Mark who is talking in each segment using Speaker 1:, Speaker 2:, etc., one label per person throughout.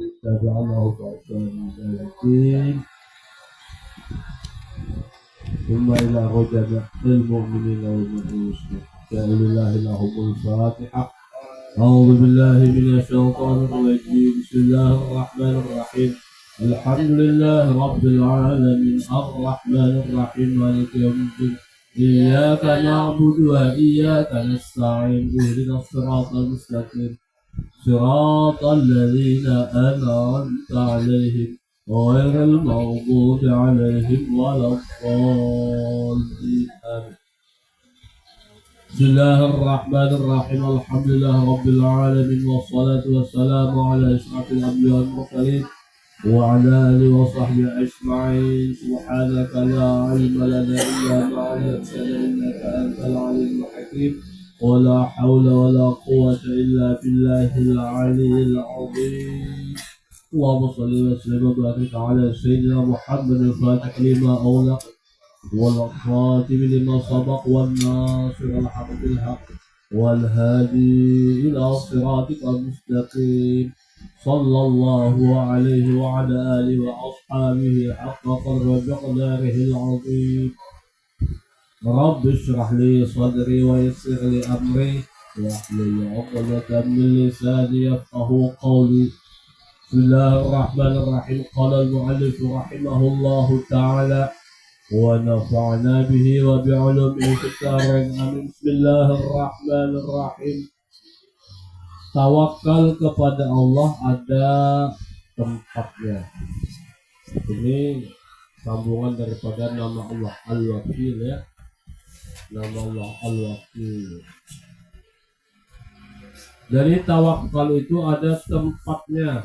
Speaker 1: اتبعناه فأشار ثم إلى رجل المؤمنين والمسلمين فلله لهم الفاتحة. أعوذ بالله من الشيطان الرجيم. بسم الله الرحمن الرحيم. الحمد لله رب العالمين الرحمن الرحيم مالك يوم الدين إياك نعبد وإياك نستعين اهدنا الصراط المستقيم صراط الذين أنعمت عليهم غير المغضوب عليهم ولا الضالين آمين. بسم الله الرحمن الرحيم. الحمد لله رب العالمين والصلاة والسلام على أشرف الأنبياء والمرسلين وعلى آله وصحبه أجمعين. سبحانك لا علم لنا إلا ما علمتنا إنك أنت العليم الحكيم. ولا حول ولا قوة إلا بالله العلي العظيم. اللهم صل وسلم وبارك على سيدنا محمد الفاتح لما أغلق والخاتم لما سبق والناصر الحق بالحق والهادي إلى صراطك المستقيم صلى الله عليه وعلى آله وأصحابه حق قدر ومقداره العظيم. رب اشرح لي صدري ويسر لي أمري واحلل عقدة من لساني يفقهوا قولي. بسم الله الرحمن الرحيم. قال المؤلف رحمه الله تعالى ونفعنا به وبعلومه في الدارين آمين. بسم الله الرحمن الرحيم. Tawakal kepada Allah ada tempatnya. Ini sambungan daripada nama Allah Al-Wakil ya. Nama Allah Al-Wakil. Jadi tawakal itu ada tempatnya.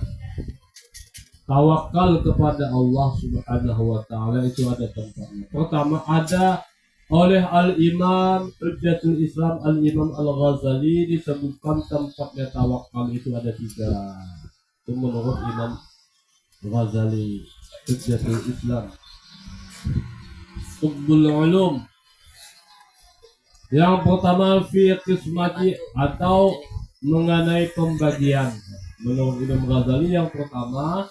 Speaker 1: Tawakal kepada Allah Subhanahu wa taala itu ada tempatnya. Pertama ada oleh Al-Imam Hujjatul Islam Al-Imam Al-Ghazali disebutkan tempatnya tawakal itu ada 3. Itu menurut Imam Ghazali Hujjatul Islam. Ubbul Ulum. Yang pertama fi qismati atau mengenai pembagian. Menurut Imam Ghazali yang pertama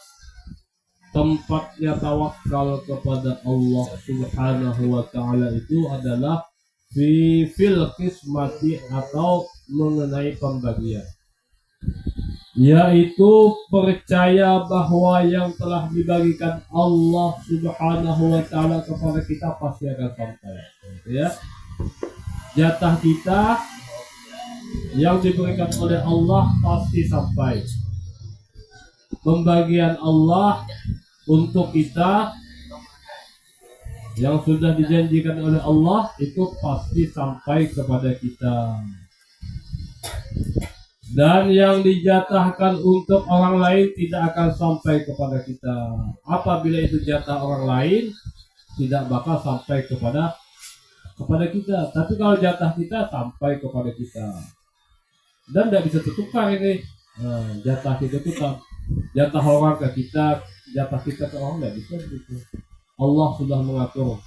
Speaker 1: tempatnya tawakal kepada Allah Subhanahu wa taala itu adalah fil qismati atau mengenai pembagian, yaitu percaya bahwa yang telah dibagikan Allah Subhanahu wa taala kepada kita pasti akan sampai ya. Jatah kita yang diberikan oleh Allah pasti sampai. Pembagian Allah untuk kita yang sudah dijanjikan oleh Allah itu pasti sampai kepada kita. Dan yang dijatahkan untuk orang lain tidak akan sampai kepada kita. Apabila itu jatah orang lain tidak bakal sampai kepada kita. Tapi kalau jatah kita sampai kepada kita. Dan tidak bisa tertukar ini. Jatah kita itu jatah orang ke kita, jatah kita ke orang tidak bisa begitu. Allah sudah mengatur.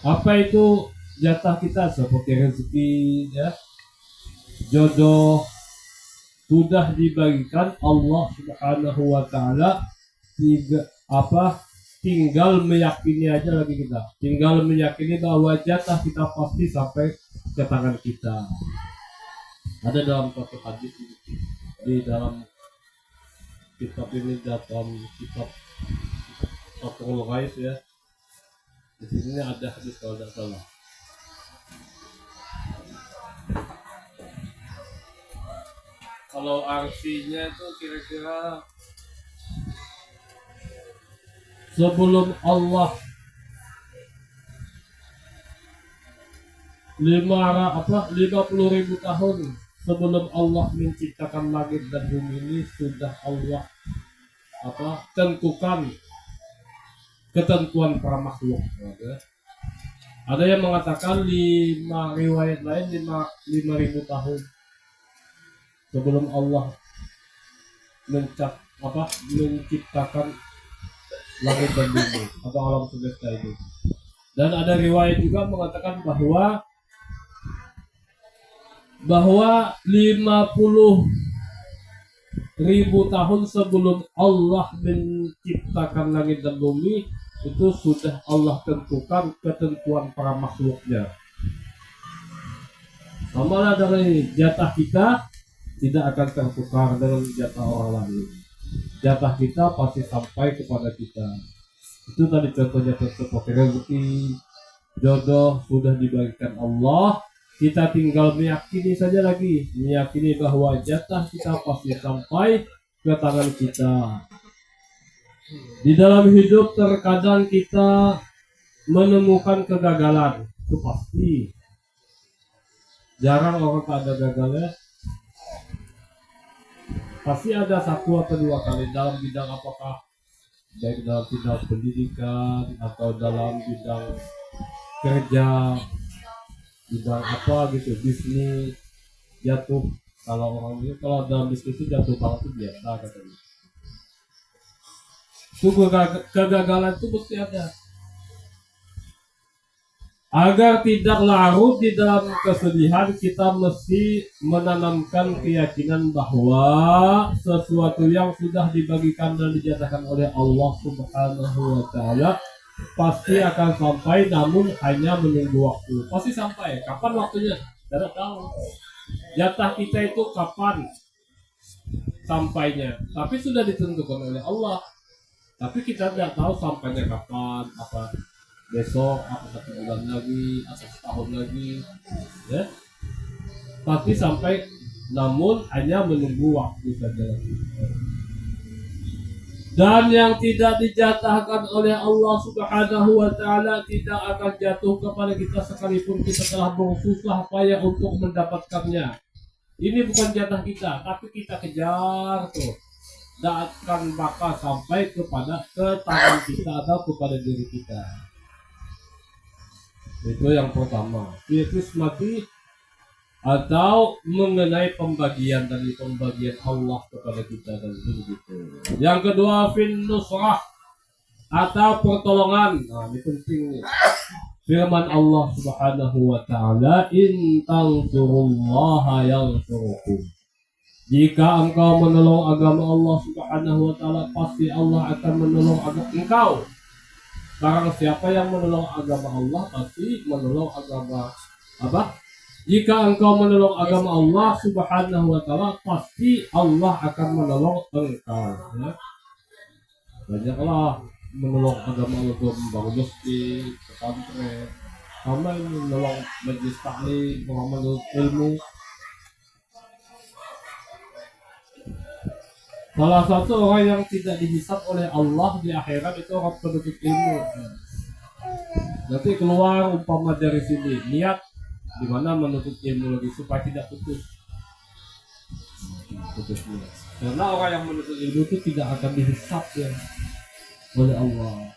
Speaker 1: Apa itu jatah kita? Seperti rezeki ya, jodoh sudah dibagikan Allah Subhanahu wa taala. Tinggal meyakini aja lagi kita. Tinggal meyakini bahwa jatah kita pasti sampai ke tangan kita. Ada dalam satu hadis di dalam kitab ini, dalam kitab Fathul Ghaib ya. Di sini ada hadis kalau tidak salah. Kalau artinya itu kira-kira sebelum Allah 50.000 tahun sebelum Allah menciptakan langit dan bumi ini sudah Allah tentukan ketentuan para makhluk. Ada yang mengatakan 5 riwayat lain 5.000 tahun sebelum Allah menciptakan langit dan bumi atau alam semesta ini. Dan ada riwayat juga mengatakan bahwa bahwa 50.000 tahun sebelum Allah menciptakan langit dan bumi itu sudah Allah tentukan ketentuan para makhluknya. Amalah dari jatah kita tidak akan tertukar dengan jatah orang lain. Jatah kita pasti sampai kepada kita. Itu tadi contohnya seperti rezeki, jodoh sudah dibagikan Allah. Kita tinggal meyakini saja lagi, meyakini bahwa jatah kita pasti sampai ke tangan kita. Di dalam hidup terkadang kita menemukan kegagalan, itu pasti. Jarang orang tak ada gagalnya. Pasti ada satu atau dua kali dalam bidang apakah, baik dalam bidang pendidikan atau dalam bidang kerja, bidang apa gitu, bisnis jatuh. Kalau orang ini kalau dalam bisnis itu jatuh banget itu biasa katanya. Itu kegagalan itu mesti ada. Agar tidak larut di dalam kesedihan, kita mesti menanamkan keyakinan bahwa sesuatu yang sudah dibagikan dan dijatuhkan oleh Allah Subhanahu wa Ta'ala pasti akan sampai, namun hanya menunggu waktu. Pasti sampai. Kapan waktunya? Tidak tahu. Jatah kita itu kapan sampainya, tapi sudah ditentukan oleh Allah. Tapi kita tidak tahu sampainya kapan, apa besok, apa 1 bulan lagi, atau setahun lagi, ya. Pasti sampai, namun hanya menunggu waktu saja. Dan yang tidak dijatahkan oleh Allah Subhanahu wa Ta'ala tidak akan jatuh kepada kita sekalipun kita telah bersusah payah untuk mendapatkannya. Ini bukan jatah kita, tapi kita kejar tuh. Dan akan bakal sampai kepada tangan kita atau kepada diri kita. Itu yang pertama, yaitu mati atau mengenai pembagian dari pembagian Allah kepada kita dan begitu. Yang kedua, fin nusrah atau pertolongan. Nah, ini penting nih. Firman Allah Subhanahu wa Ta'ala, in tansurullaha yansurukum. Jika engkau menolong agama Allah Subhanahu wa Ta'ala, pasti Allah akan menolong agama engkau. Barang siapa yang menolong agama Allah pasti menolong agama apa? Jika engkau menolong agama Allah Subhanahu wa Ta'ala, pasti Allah akan menolong engkau, ya. Banyaklah menolong agama Allah, membangun masjid, pesantren, sama ini menolong majelis taklim, menolong ilmu. Salah satu orang yang tidak dihisab oleh Allah di akhirat itu orang penuntut ilmu. Nanti keluar umpama dari sini, niat di mana menuntut ilmu lagi supaya tidak putus. Karena orang yang menuntut ilmu itu tidak akan dihisab ya oleh Allah.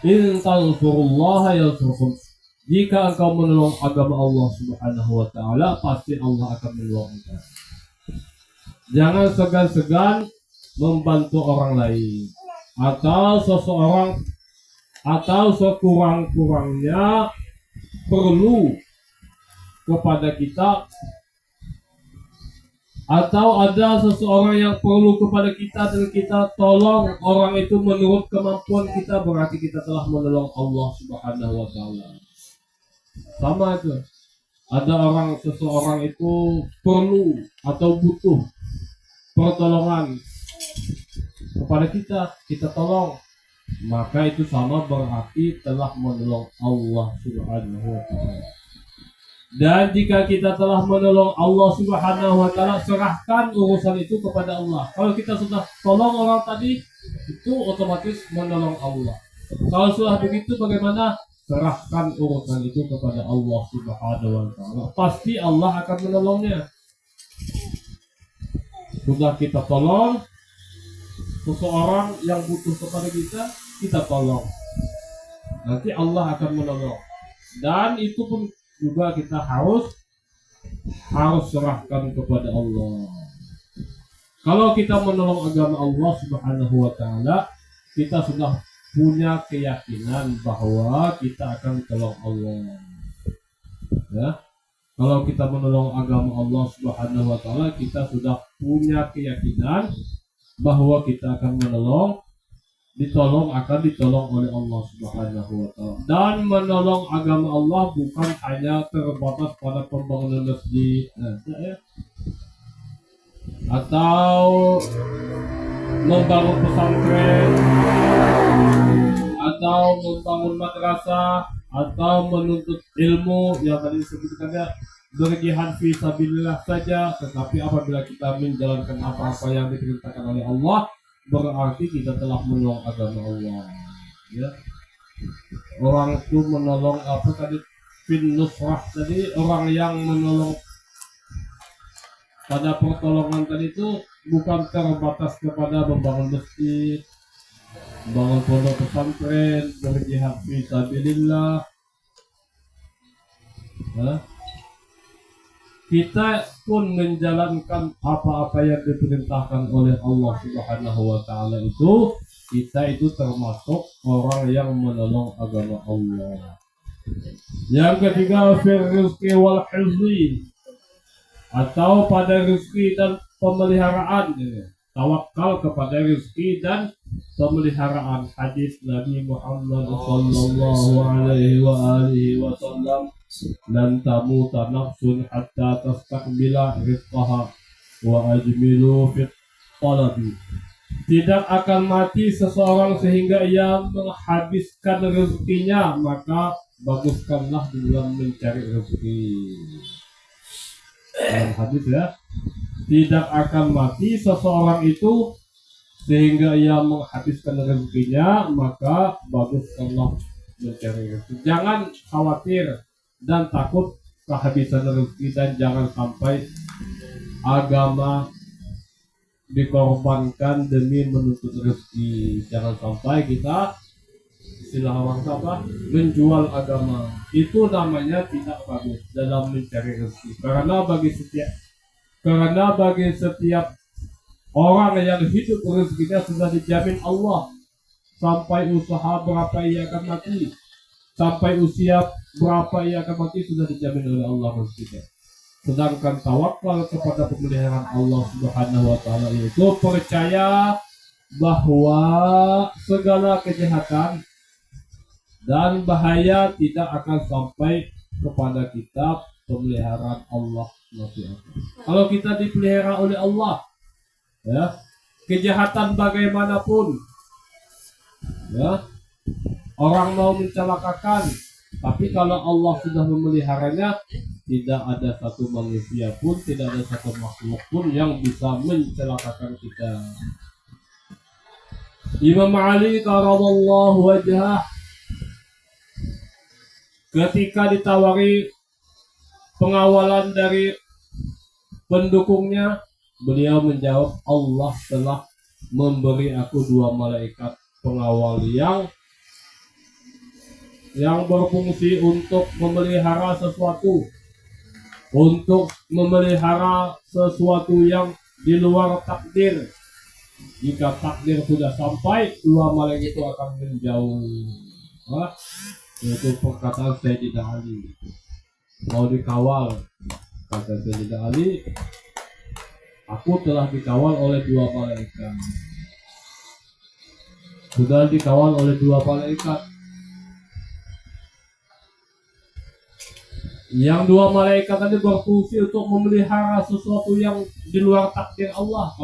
Speaker 1: In tansurullaha yansurkum. Jika engkau menolong agama Allah Subhanahu wa Ta'ala, pasti Allah akan menolong engkau. Jangan segan-segan membantu orang lain atau seseorang, atau sekurang-kurangnya perlu kepada kita, atau ada seseorang yang perlu kepada kita dan kita tolong orang itu menurut kemampuan kita, berarti kita telah menolong Allah Subhanahu wa Ta'ala. Sama itu, ada seseorang itu perlu atau butuh pertolongan kepada kita, kita tolong, maka itu sama berarti telah menolong Allah Subhanahu wa Ta'ala. Dan jika kita telah menolong Allah Subhanahu wa Ta'ala, serahkan urusan itu kepada Allah. Kalau kita sudah tolong orang tadi, itu otomatis menolong Allah. Kalau sudah begitu, bagaimana? Serahkan urusan itu kepada Allah Subhanahu wa Ta'ala. Pasti Allah akan menolongnya. Sudah kita tolong seseorang yang butuh kepada kita, kita tolong. Nanti Allah akan menolong. Dan itu pun juga kita harus serahkan kepada Allah. Kalau kita menolong agama Allah Subhanahu wa Ta'ala, kita sudah punya keyakinan bahwa kita akan tolong Allah. Ya, kalau kita menolong agama Allah Subhanahu wa taala, kita sudah punya keyakinan bahwa kita akan akan ditolong oleh Allah Subhanahu wa taala. Dan menolong agama Allah bukan hanya terbatas pada pembangunan masjid, atau membangun pesantren, atau membangun madrasah, atau menuntut ilmu yang tadi disebutkannya berjihad fi sabilillah saja. Tetapi apabila kita menjalankan apa-apa yang diperintahkan oleh Allah, berarti kita telah menolong agama Allah. Ya, orang itu menolong apa tadi, fin nusrah tadi, orang yang menolong pada pertolongan tadi itu bukan terbatas kepada membangun masjid, membangun pondok pesantren, berjihad fi sabilillah. Kita pun menjalankan apa-apa yang diperintahkan oleh Allah Subhanahu wa taala itu, kita itu termasuk orang yang menolong agama Allah. Yang ketiga, fir rizqi wal hifzi, atau pada rezeki dan pemeliharaan. Tawakal kepada rezeki dan pemeliharaan. Hadis Nabi Muhammad sallallahu alaihi wa alihi wasallam, lan tamuta nafsun hatta tastakbila rizqaha wa ajmilu fit talabi. Tidak akan mati seseorang sehingga ia menghabiskan rezekinya, maka baguskanlah di dalam mencari rezeki. Dalam hadis ya, tidak akan mati seseorang itu sehingga ia menghabiskan rezekinya, maka baguskanlah mencari rezeki. Jangan khawatir dan takut kehabisan rezeki, dan jangan sampai agama dikorbankan demi menuntut rezeki. Jangan sampai kita, istilah orang apa, menjual agama. Itu namanya tidak bagus dalam mencari rezeki. Karena bagi setiap orang yang hidup, rezekinya sudah dijamin Allah. Sampai usaha berapa ia akan mati, sampai usia berapa ia akan mati, sudah dijamin oleh Allah rezekinya. Sedangkan tawakal kepada pemeliharaan Allah Subhanahu wa taala itu percaya bahwa segala kejahatan dan bahaya tidak akan sampai kepada kita. Pemeliharaan Allah masih ada. Kalau kita dipelihara oleh Allah, ya, kejahatan bagaimanapun, ya, orang mau mencelakakan, tapi kalau Allah sudah memeliharanya, tidak ada satu manusia pun, tidak ada satu makhluk pun yang bisa mencelakakan kita. Imam Ali karramallahu wajhah ketika ditawari pengawalan dari pendukungnya, beliau menjawab, Allah telah memberi aku 2 malaikat pengawal yang berfungsi untuk memelihara sesuatu, yang di luar takdir. Jika takdir sudah sampai, 2 malaikat itu akan menjauh. Itu perkataan Sayyidina Ali. Mau dikawal, kata Sayyidina Ali, aku telah dikawal oleh 2 malaikat. Sudah dikawal oleh 2 malaikat. Yang 2 malaikat tadi berfungsi untuk memelihara sesuatu yang di luar takdir Allah.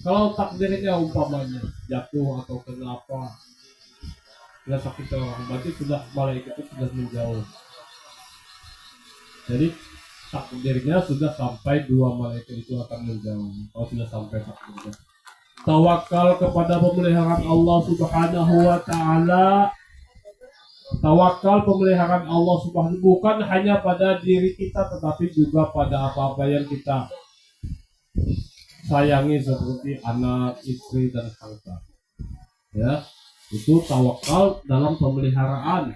Speaker 1: Kalau takdirnya umpamanya jatuh atau kenapa, tidak sakit orang, berarti sudah malaikat itu sudah menjauh. Jadi takdirnya sudah sampai, 2 malaikat itu akan menjauh. Kalau sudah sampai takdirnya, tawakal kepada pemeliharaan Allah Subhanahu wa taala. Tawakal pemeliharaan Allah Subhanahu bukan hanya pada diri kita, tetapi juga pada apa-apa yang kita sayangi, seperti anak, istri, dan harta. Ya, itu tawakal dalam pemeliharaan,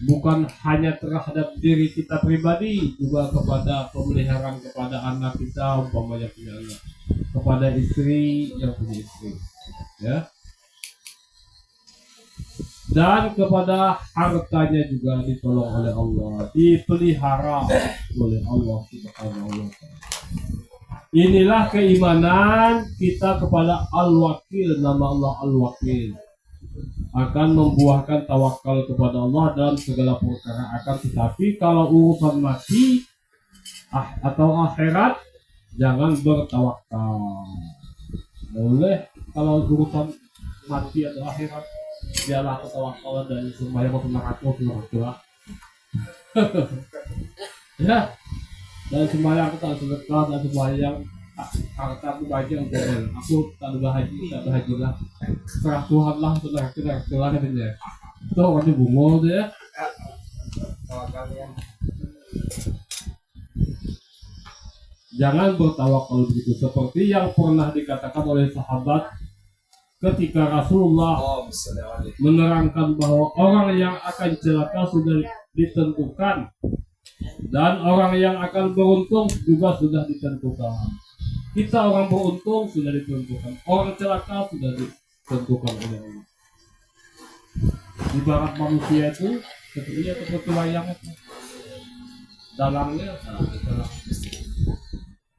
Speaker 1: bukan hanya terhadap diri kita pribadi, juga kepada pemeliharaan kepada anak kita, umpamanya punya anak, kepada istri yang punya istri. Ya, dan kepada hartanya juga ditolong oleh Allah, dipelihara oleh Allah Subhanahu wa taala. Inilah keimanan kita kepada Al-Wakil. Nama Allah Al-Wakil akan membuahkan tawakal kepada Allah dalam segala perkara. Akan tetapi kalau urusan mati atau akhirat, jangan bertawakal. Boleh kalau urusan mati atau akhirat, biarlah tawakal dan sembahyang waktu neraka lah. Ya, dan sembahyang aku tak sedekah dan sembahyang harta aku bahagia untuk aku tak bahagia lah. Serah Tuhan lah, saudara kita lah katanya. Itu orangnya bungo tuh ya. Jangan bertawakal begitu, seperti yang pernah dikatakan oleh sahabat ketika Rasulullah menerangkan bahwa orang yang akan celaka sudah ditentukan dan orang yang akan beruntung juga sudah ditentukan. Kita orang beruntung sudah ditentukan, orang celaka sudah ditentukan oleh Allah. Ibarat manusia itu seperti wayang itu, dalangnya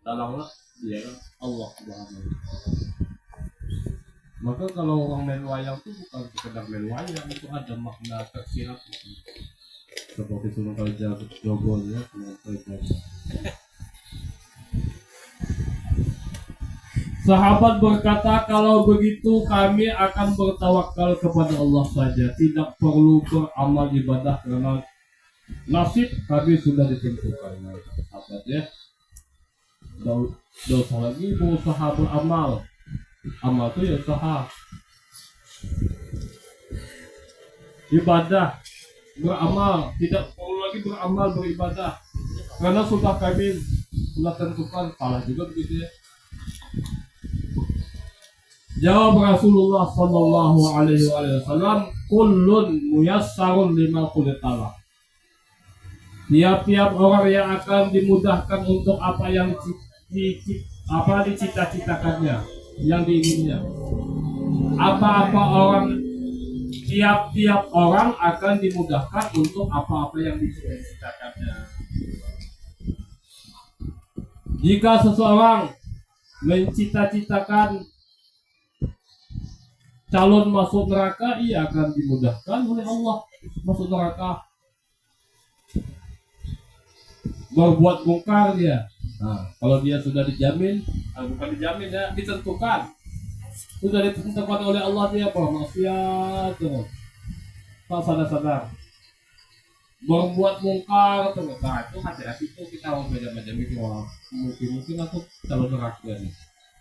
Speaker 1: dalangnya dia Allah Subhanahu. Maka kalau orang main wayang itu bukan sekedar main wayang, itu ada makna tersirat seperti Sunan Kalijaga Jogo ya, Sunan Kalijaga. Sahabat berkata, kalau begitu kami akan bertawakal kepada Allah saja, tidak perlu beramal ibadah karena nasib kami sudah ditentukan. Sahabat ya, dosa lagi berusaha beramal. Amal itu ya usaha, ibadah, beramal, tidak perlu lagi beramal beribadah karena sudah kami sudah tentukan. Salah juga begitu ya. Jawab Rasulullah Sallallahu Alaihi Wasallam, kullun muyassarun lima kulitalah. Tiap-tiap orang yang akan dimudahkan untuk apa yang dicita-citakannya, yang diinginnya. Apa-apa orang, tiap-tiap orang akan dimudahkan untuk apa-apa yang dicita-citakannya. Jika seseorang mencita-citakan calon masuk neraka, ia akan dimudahkan oleh Allah masuk neraka. Berbuat mungkar dia, kalau dia sudah dijamin, bukan dijamin ya, ditentukan, sudah ditentukan oleh Allah dia bermaksiat terus, tak sadar-sadar berbuat mungkar terus. Nah itu hati-hati itu kita harus macam-macam itu. Mungkin aku calon neraka nih,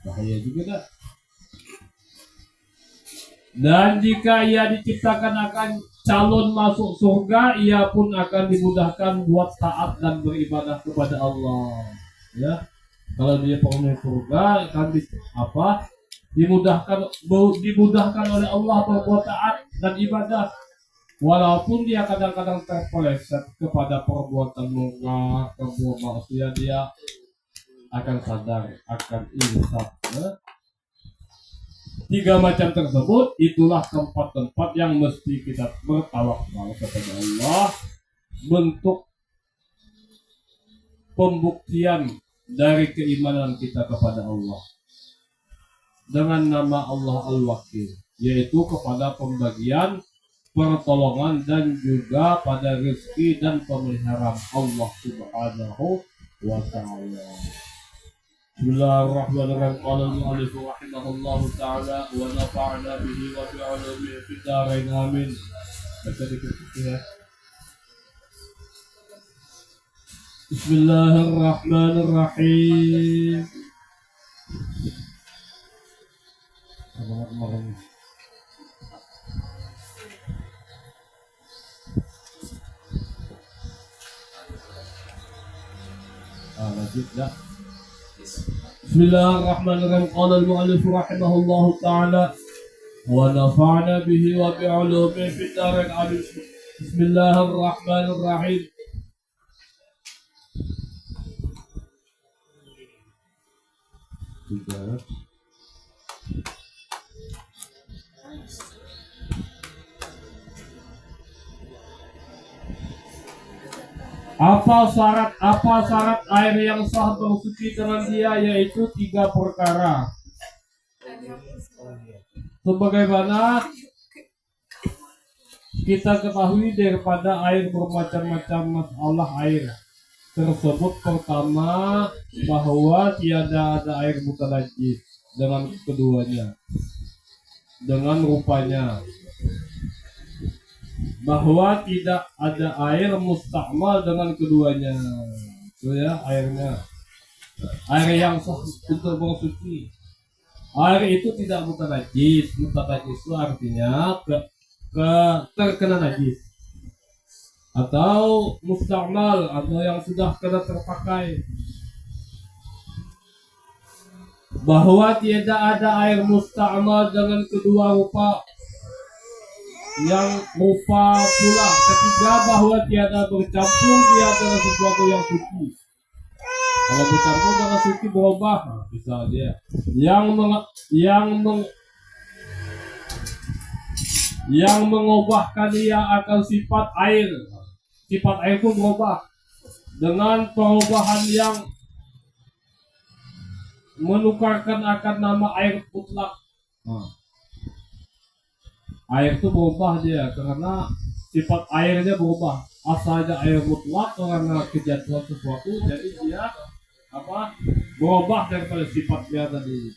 Speaker 1: bahaya juga dah. Dan jika ia diciptakan akan calon masuk surga, ia pun akan dimudahkan buat taat dan beribadah kepada Allah. Ya, kalau dia penghuni surga akan dimudahkan oleh Allah berbuat taat dan ibadah, walaupun dia kadang-kadang terpeleset kepada perbuatan mungkar, perbuatan maksiat, dia akan sadar, akan insaf. Ya? 3 macam tersebut itulah tempat-tempat yang mesti kita bertawakal kepada Allah, bentuk pembuktian dari keimanan kita kepada Allah dengan nama Allah Al-Wakil, yaitu kepada pembagian, pertolongan dan juga pada rezeki dan pemeliharaan Allah Subhanahu wa ta'ala. Bismillahirrahmanirrahim. Qala al-mu'allif rahimahullahu ta'ala wa nafa'na bihi wa bi'ulumihi fid dharain amin. Baca dikit ya. Bismillahirrahmanirrahim. Lanjut ya. Bismillahirrahmanirrahim. Qala al-mu'allif rahimahullahu ta'ala wa nafa'na bihi wa bi'ulumihi fid dharain amin. Bismillahirrahmanirrahim. Apa syarat air yang sah bersuci dengan dia, yaitu 3 perkara. Sebagaimana kita ketahui daripada air bermacam-macam masalah air tersebut. Pertama, bahwa tiada ada air mutanajis dengan keduanya, dengan rupanya. Bahwa tidak ada air mustakmal dengan keduanya. Itu ya airnya. Air yang sah untuk bersuci. Air itu tidak mutanajis. Mutanajis itu artinya terkena najis, atau mustakmal, atau yang sudah kena terpakai. Bahwa tiada ada air mustakmal dengan kedua rupa, yang rupa pula. Ketiga, bahwa tiada bercampur dia dengan sesuatu yang suci. Kalau bercampur dengan suci berubah, bisa dia yang mengubahkan dia akan sifat air. Sifat air pun berubah dengan perubahan yang menukarkan akan nama air mutlak. Air itu berubah dia karena sifat airnya berubah. Asalnya air mutlak karena kejatuhan sesuatu, jadi dia berubah daripada sifatnya tadi.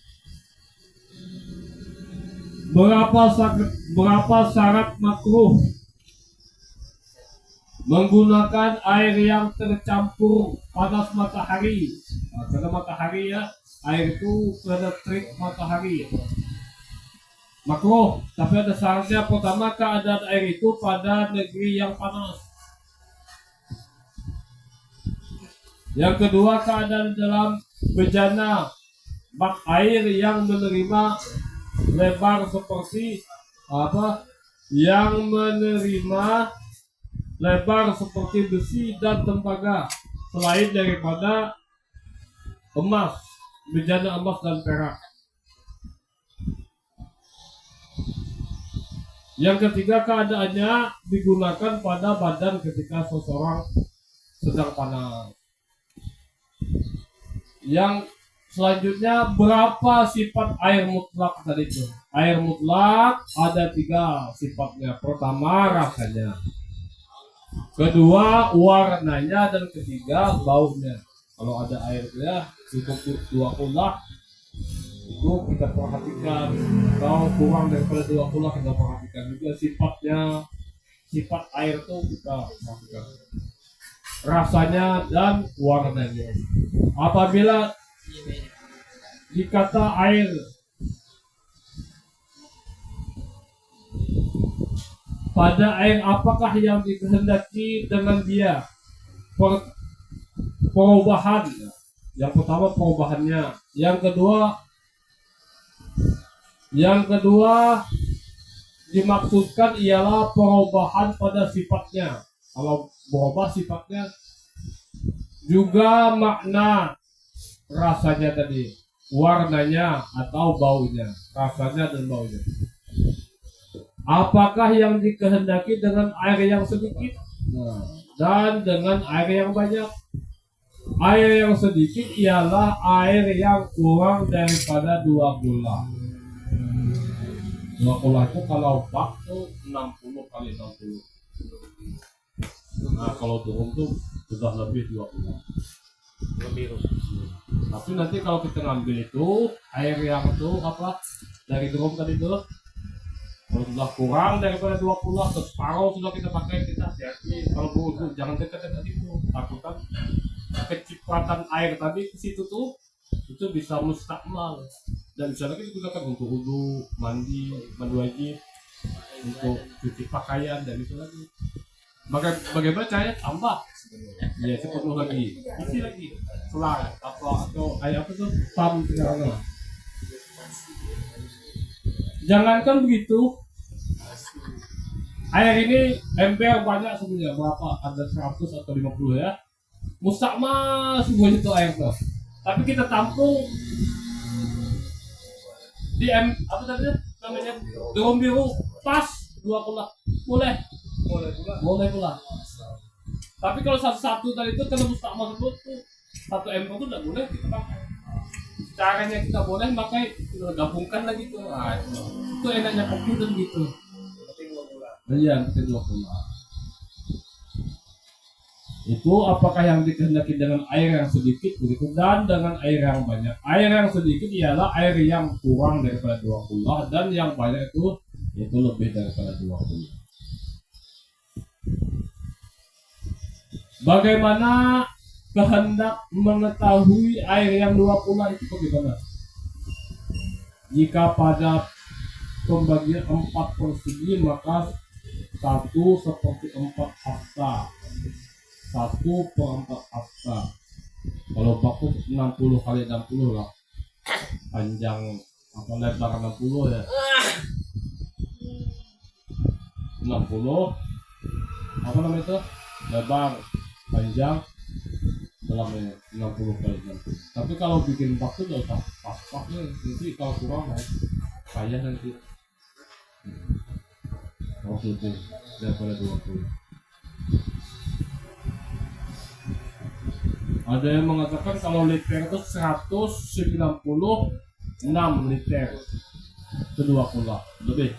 Speaker 1: Berapa syarat makruh menggunakan air yang tercampur panas matahari. Karena matahari ya, air itu kena terik matahari. Makruh, tapi ada syaratnya. Pertama, keadaan air itu pada negeri yang panas. Yang kedua, keadaan dalam bejana bak air yang menerima lebar seperti besi dan tembaga, selain daripada emas, bejana emas dan perak. Yang ketiga, keadaannya digunakan pada badan ketika seseorang sedang panas. Yang selanjutnya, berapa sifat air mutlak tadi itu? Air mutlak ada 3 sifatnya. Pertama, rasanya. Kedua, warnanya. Dan ketiga, baunya. Kalau ada airnya cukup 2 kulah, itu kita perhatikan. Kalau kurang daripada 2 kulah, kita perhatikan juga sifatnya. Sifat air itu kita perhatikan, rasanya dan warnanya. Apabila dikata air pada air, apakah yang dikehendaki dengan dia? Perubahan. Yang pertama, perubahannya. Yang kedua dimaksudkan ialah perubahan pada sifatnya. Kalau berubah sifatnya, juga makna rasanya tadi, warnanya atau baunya, rasanya dan baunya. Apakah yang dikehendaki dengan air yang sedikit dan dengan air yang banyak? Air yang sedikit ialah air yang kurang daripada 2 kulah. 2 kulah itu kalau bak tuh 60 kali 60. Nah, kalau turun tuh sudah lebih 2 kulah. Tapi nanti kalau kita ngambil itu air yang itu dari drum tadi tuh, kalau sudah kurang daripada 2 kulah, separuh sudah kita pakai, kita hati-hati. Kalau buruk jangan dekat-dekat itu, takutkan kecipratan air tadi ke situ tuh, itu bisa mustakmal dan bisa lagi digunakan untuk wudu, mandi wajib, untuk cuci pakaian, dan itu lagi. Bagaimana caranya? Tambah ya, sepenuh lagi, isi lagi selang atau air apa tuh, pam sekarang. Jangankan begitu, air ini ember banyak sebenarnya, berapa, ada 100 atau 50 ya, mustakmal semuanya itu air tuh. Tapi kita tampung di apa tadi namanya, drum biru, pas 2 kulah, boleh pula. Tapi kalau satu-satu tadi itu kalau mustakmal tersebut tuh 1 M itu tidak boleh kita pakai. Caranya kita boleh pakai kita gabungkan lagi tuh. Nah, itu enaknya komputer gitu. Iya, penting 20. Itu apakah yang dikehendaki dengan air yang sedikit begitu dan dengan air yang banyak. Air yang sedikit ialah air yang kurang daripada 20 dan yang banyak itu lebih daripada 20. Bagaimana kehendak mengetahui air yang 20 itu bagaimana? Jika pada pembagian 4 persegi maka 1/4 hasta. 1/4 hasta. Kalau baku 60 kali 60 lah. Panjang apa lebar 60 ya. 60 apa namanya itu? Lebar panjang dalamnya 60 kali 60. Tapi kalau bikin bak itu udah pas-pasnya nanti kalau kurang kaya nanti. Lebih daripada 20. Ada yang mengatakan kalau liter itu 196 liter itu 20 lebih.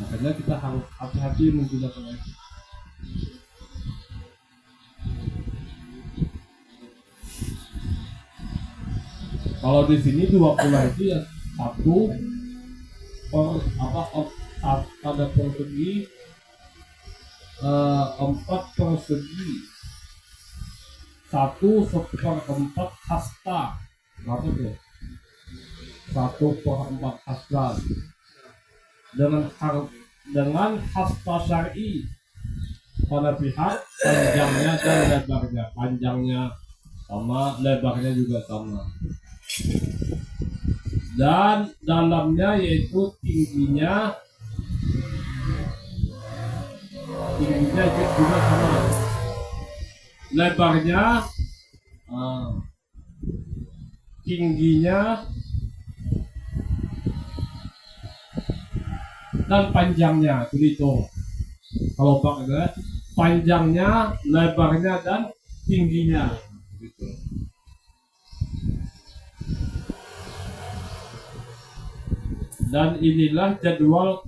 Speaker 1: Makanya kita harus hati-hati menggunakan itu. Kalau di sini 20 itu ya 1 per pada persegi 4 persegi 1/4 hasta. Berapa tuh? 1/4 hasta dengan hasta syar'i pada pihak panjangnya dan lebarnya. Panjangnya sama, lebarnya juga sama. Dan dalamnya yaitu tingginya juga sama. Lebarnya tingginya dan panjangnya itu kalau pakai panjangnya, lebarnya dan tingginya gitu. Dan inilah jadwal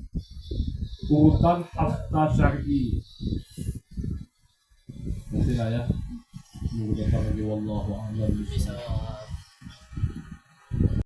Speaker 1: urutan hasta syar'i. Nanti lah ya minggu depan lagi wallahu a'lam.